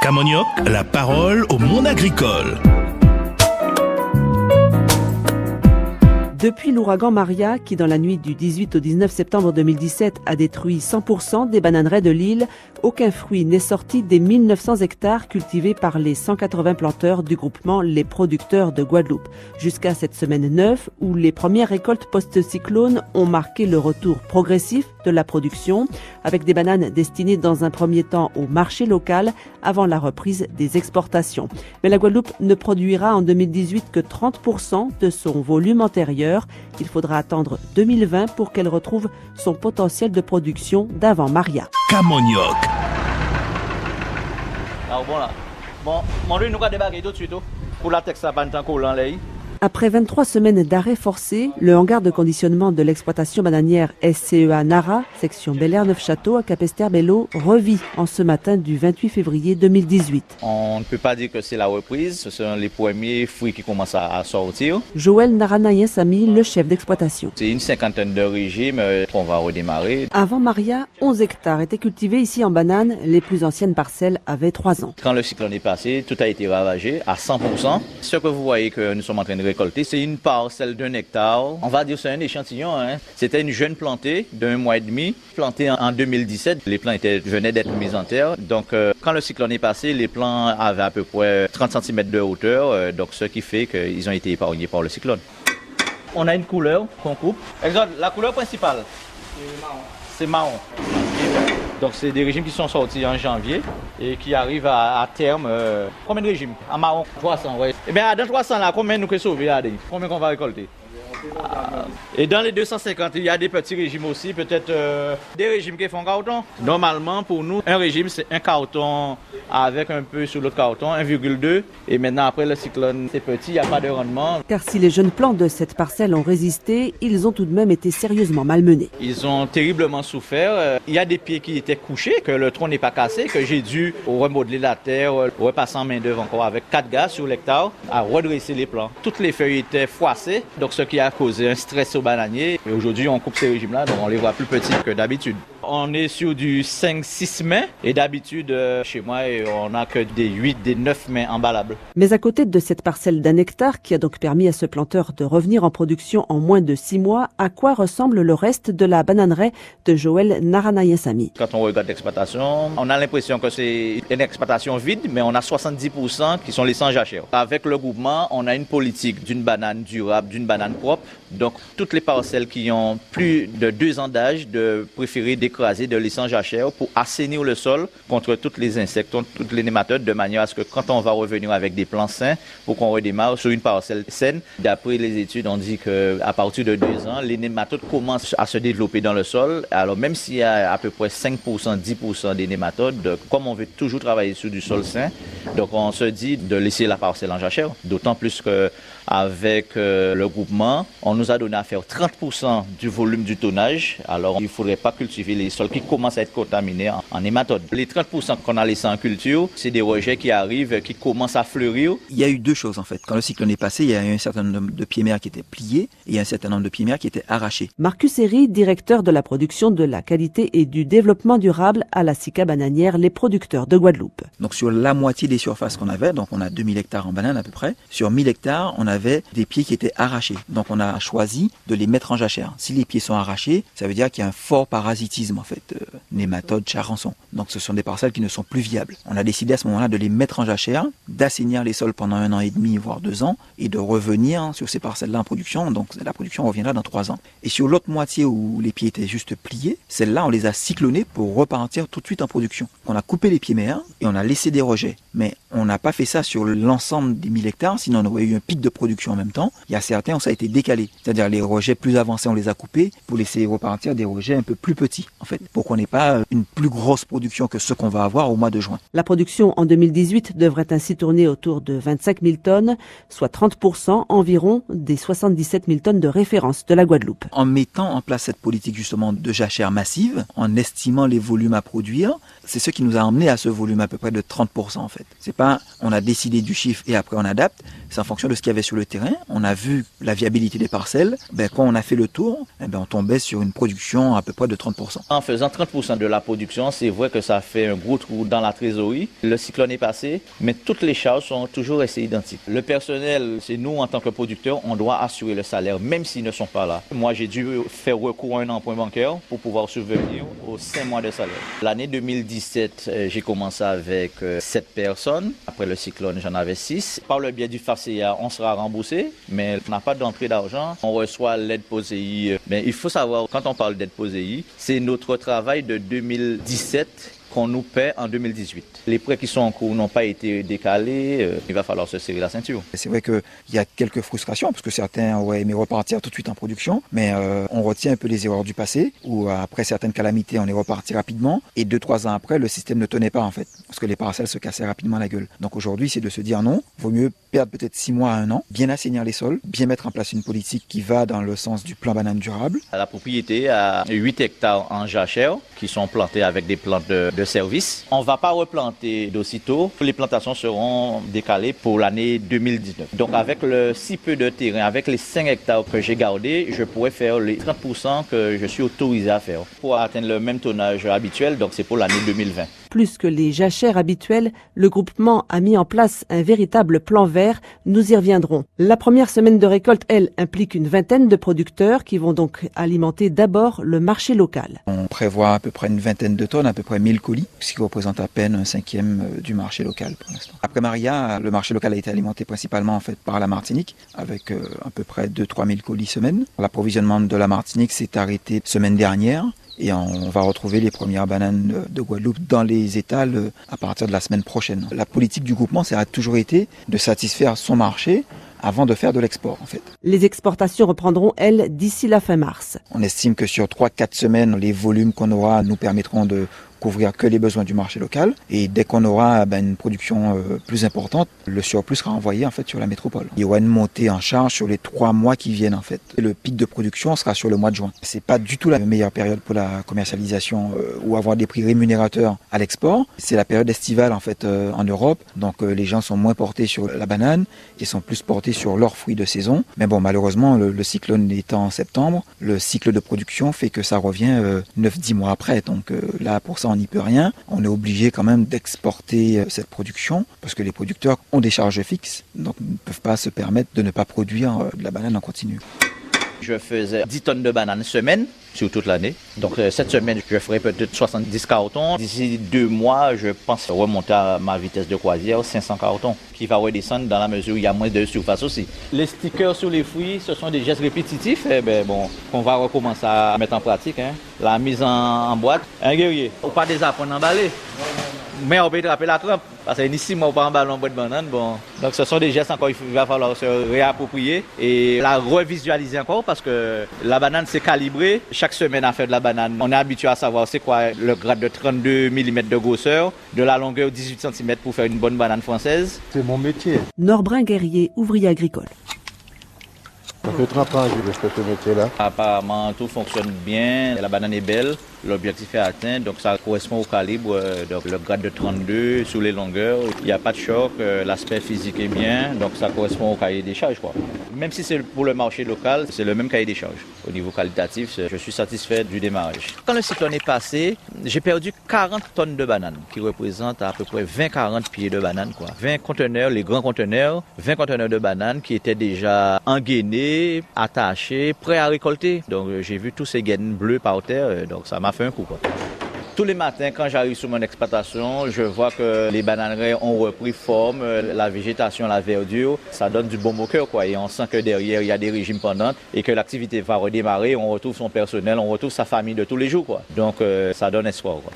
Camognoc, la parole au monde agricole. Depuis l'ouragan Maria, qui dans la nuit du 18 au 19 septembre 2017 a détruit 100% des bananeraies de l'île, aucun fruit n'est sorti des 1900 hectares cultivés par les 180 planteurs du groupement Les Producteurs de Guadeloupe. Jusqu'à cette semaine 9, où les premières récoltes post-cyclone ont marqué le retour progressif de la production, avec des bananes destinées dans un premier temps au marché local avant la reprise des exportations. Mais la Guadeloupe ne produira en 2018 que 30% de son volume antérieur. Il faudra attendre 2020 pour qu'elle retrouve son potentiel de production d'avant Maria. Camognoc. Alors bon là, mon nous va débarquer tout de suite pour la texte à pantan collant là. Après 23 semaines d'arrêt forcé, le hangar de conditionnement de l'exploitation bananière SCEA Nara, section Bel-Air-Neufchâteau à Capesterre-Belle-Eau, revit en ce matin du 28 février 2018. On ne peut pas dire que c'est la reprise, ce sont les premiers fruits qui commencent à sortir. Joël Naranayen-Samy, le chef d'exploitation. C'est une cinquantaine de régimes qu'on va redémarrer. Avant Maria, 11 hectares étaient cultivés ici en banane. Les plus anciennes parcelles avaient 3 ans. Quand le cyclone est passé, tout a été ravagé à 100%. Ce que vous voyez que nous sommes en train de récolter, c'est une parcelle d'1 hectare. On va dire que c'est un échantillon. C'était une jeune plantée d'1 mois et demi, plantée en 2017. Les plants venaient d'être mis en terre. Donc, quand le cyclone est passé, les plants avaient à peu près 30 cm de hauteur. Donc, ce qui fait qu'ils ont été épargnés par le cyclone. On a une couleur qu'on coupe. Exemple, la couleur principale, c'est marron. Donc, c'est des régimes qui sont sortis en janvier et qui arrivent à terme. Combien de régimes? En marron? 300, oui. Eh bien, dans 300, là, combien nous pouvons sauver? Combien qu'on va récolter? Et dans les 250, il y a des petits régimes aussi, peut-être des régimes qui font carton. Normalement, pour nous, un régime, c'est un carton avec un peu sur l'autre carton, 1,2. Et maintenant, après le cyclone, c'est petit, il n'y a pas de rendement. Car si les jeunes plants de cette parcelle ont résisté, ils ont tout de même été sérieusement malmenés. Ils ont terriblement souffert. Il y a des pieds qui étaient couchés, que le tronc n'est pas cassé, que j'ai dû remodeler la terre, repasser en main-d'œuvre encore avec 4 gars sur l'hectare, à redresser les plants. Toutes les feuilles étaient froissées, donc ce qui a causé un stress aux bananiers. Et aujourd'hui, on coupe ces régimes-là, donc on les voit plus petits que d'habitude. On est sur du 5-6 mai et d'habitude, chez moi, on n'a que des 8, des 9 mai emballables. Mais à côté de cette parcelle d'1 hectare qui a donc permis à ce planteur de revenir en production en moins de 6 mois, à quoi ressemble le reste de la bananeraie de Joël Naranayen-Samy? Quand on regarde l'exploitation, on a l'impression que c'est une exploitation vide, mais on a 70% qui sont les sans jachères. Avec le groupement, on a une politique d'une banane durable, d'une banane propre. Donc, toutes les parcelles qui ont plus de 2 ans d'âge, de préférer d'écraser de l'essence jachère pour assainir le sol contre tous les insectes, toutes les nématodes, de manière à ce que quand on va revenir avec des plants sains, pour qu'on redémarre sur une parcelle saine, d'après les études, on dit qu'à partir de 2 ans, les nématodes commencent à se développer dans le sol. Alors, même s'il y a à peu près 5%, 10% des nématodes, comme on veut toujours travailler sur du sol sain, donc on se dit de laisser la parcelle en jachère, d'autant plus qu'avec le groupement, on nous a donné à faire 30% du volume du tonnage. Alors, il ne faudrait pas cultiver les sols qui commencent à être contaminés en nématodes. Les 30% qu'on a laissés en culture, c'est des rejets qui arrivent, qui commencent à fleurir. Il y a eu 2 choses en fait. Quand le cyclone est passé, il y a eu un certain nombre de pieds mères qui étaient pliés et un certain nombre de pieds mères qui étaient arrachés. Marcus Herry, directeur de la production, de la qualité et du développement durable à la SICA bananière Les Producteurs de Guadeloupe. Donc sur la moitié des surfaces qu'on avait, donc on a 2000 hectares en banane à peu près, sur 1000 hectares, on avait des pieds qui étaient arrachés. Donc on a choisi de les mettre en jachère. Si les pieds sont arrachés, ça veut dire qu'il y a un fort parasitisme en fait, nématodes, charançons. Donc ce sont des parcelles qui ne sont plus viables. On a décidé à ce moment-là de les mettre en jachère, d'assainir les sols pendant 1 an et demi, voire 2 ans, et de revenir sur ces parcelles-là en production. Donc la production reviendra dans 3 ans. Et sur l'autre moitié où les pieds étaient juste pliés, celles-là on les a cyclonnées pour repartir tout de suite en production. On a coupé les pieds mères et on a laissé des rejets. Mais on n'a pas fait ça sur l'ensemble des 1000 hectares, sinon on aurait eu un pic de production en même temps. Il y a certains où ça a été décalé. C'est-à-dire les rejets plus avancés, on les a coupés pour laisser repartir des rejets un peu plus petits, en fait, pour qu'on n'ait pas une plus grosse production que ce qu'on va avoir au mois de juin. La production en 2018 devrait ainsi tourner autour de 25 000 tonnes, soit 30% environ des 77 000 tonnes de référence de la Guadeloupe. En mettant en place cette politique justement de jachère massive, en estimant les volumes à produire, c'est ce qui nous a emmené à ce volume peu près de 30% en fait. C'est pas on a décidé du chiffre et après on adapte, c'est en fonction de ce qu'il y avait sur le terrain. On a vu la viabilité des parcelles, quand on a fait le tour, on tombait sur une production à peu près de 30%. En faisant 30% de la production, c'est vrai que ça fait un gros trou dans la trésorerie. Le cyclone est passé, mais toutes les charges sont toujours restées identiques. Le personnel, c'est nous en tant que producteurs, on doit assurer le salaire même s'ils ne sont pas là. Moi, j'ai dû faire recours à un emprunt bancaire pour pouvoir subvenir aux 5 mois de salaire. L'année 2017, j'ai commencé avec 7 personnes. Après le cyclone, j'en avais 6. Par le biais du FACEA, on sera remboursé, mais on n'a pas d'entrée d'argent. On reçoit l'aide POSEI. Mais il faut savoir, quand on parle d'aide POSEI, c'est notre travail de 2017 qu'on nous paie en 2018. Les prêts qui sont en cours n'ont pas été décalés, il va falloir se serrer la ceinture. C'est vrai qu'il y a quelques frustrations, parce que certains auraient aimé repartir tout de suite en production, mais on retient un peu les erreurs du passé, où après certaines calamités, on est reparti rapidement, et 2-3 ans après, le système ne tenait pas en fait, parce que les parcelles se cassaient rapidement la gueule. Donc aujourd'hui, c'est de se dire non, vaut mieux perdre peut-être 6 mois à 1 an, bien assainir les sols, bien mettre en place une politique qui va dans le sens du plan banane durable. La propriété a 8 hectares en jachère, qui sont plantés avec des plantes de service. On ne va pas replanter d'aussitôt. Les plantations seront décalées pour l'année 2019. Donc avec le si peu de terrain, avec les 5 hectares que j'ai gardés, je pourrais faire les 30% que je suis autorisé à faire pour atteindre le même tonnage habituel. Donc c'est pour l'année 2020. Plus que les jachères habituelles, le groupement a mis en place un véritable plan vert. Nous y reviendrons. La première semaine de récolte, elle, implique une vingtaine de producteurs qui vont donc alimenter d'abord le marché local. On prévoit à peu près une vingtaine de tonnes, à peu près 1000 colis, ce qui représente à peine 1/5 du marché local pour l'instant. Après Maria, le marché local a été alimenté principalement en fait par la Martinique, avec à peu près 2-3 000 colis semaine. L'approvisionnement de la Martinique s'est arrêté semaine dernière. Et on va retrouver les premières bananes de Guadeloupe dans les étals à partir de la semaine prochaine. La politique du groupement, ça a toujours été de satisfaire son marché avant de faire de l'export en fait. Les exportations reprendront, elles, d'ici la fin mars. On estime que sur 3-4 semaines, les volumes qu'on aura nous permettront de couvrir que les besoins du marché local. Et dès qu'on aura une production plus importante, le surplus sera envoyé en fait sur la métropole. Il y aura une montée en charge sur les 3 mois qui viennent en fait. Et le pic de production sera sur le mois de juin. C'est pas du tout la meilleure période pour la commercialisation ou avoir des prix rémunérateurs à l'export. C'est la période estivale en fait en Europe. Donc les gens sont moins portés sur la banane et sont plus portés sur leurs fruits de saison. Mais bon, malheureusement, le cyclone étant en septembre, le cycle de production fait que ça revient 9-10 mois après. Donc là, pour ça, on n'y peut rien. On est obligé quand même d'exporter cette production parce que les producteurs ont des charges fixes, donc ils ne peuvent pas se permettre de ne pas produire de la banane en continu. Je faisais 10 tonnes de bananes semaine sur toute l'année. Donc cette semaine, je ferai peut-être 70 cartons. D'ici 2 mois, je pense remonter à ma vitesse de croisière, 500 cartons, qui va redescendre dans la mesure où il y a moins de surface aussi. Les stickers sur les fruits, ce sont des gestes répétitifs qu'on va recommencer à mettre en pratique. La mise en boîte. Un guerrier, ou pas désapprendre à emballer. Mais on peut attraper la crampe, parce que ici, moi, on peut emballer en boîte de banane. Bon. Donc ce sont des gestes encore, il va falloir se réapproprier et la revisualiser encore, parce que la banane, c'est calibré. Chaque semaine à faire de la banane, on est habitué à savoir c'est quoi le grade de 32 mm de grosseur, de la longueur 18 cm pour faire une bonne banane française. C'est mon métier. Norbrin Guerrier, ouvrier agricole. Ça fait 30 ans que je fais ce métier-là. Apparemment, tout fonctionne bien, la banane est belle, l'objectif est atteint, donc ça correspond au calibre, donc le grade de 32 sur les longueurs. Il n'y a pas de choc, l'aspect physique est bien, donc ça correspond au cahier des charges, quoi. Même si c'est pour le marché local, c'est le même cahier des charges. Au niveau qualitatif, je suis satisfait du démarrage. Quand le cyclone est passé, j'ai perdu 40 tonnes de bananes, qui représentent à peu près 20-40 pieds de bananes, quoi. 20 conteneurs, les grands conteneurs, 20 conteneurs de bananes qui étaient déjà engainés, attachés, prêts à récolter. Donc j'ai vu tous ces gaines bleues par terre, donc ça m'a fait un coup, quoi. Tous les matins, quand j'arrive sur mon exploitation, je vois que les bananeraies ont repris forme, la végétation, la verdure, ça donne du baume au cœur, quoi. Et on sent que derrière, il y a des régimes pendantes et que l'activité va redémarrer, on retrouve son personnel, on retrouve sa famille de tous les jours, quoi. Donc ça donne espoir, quoi.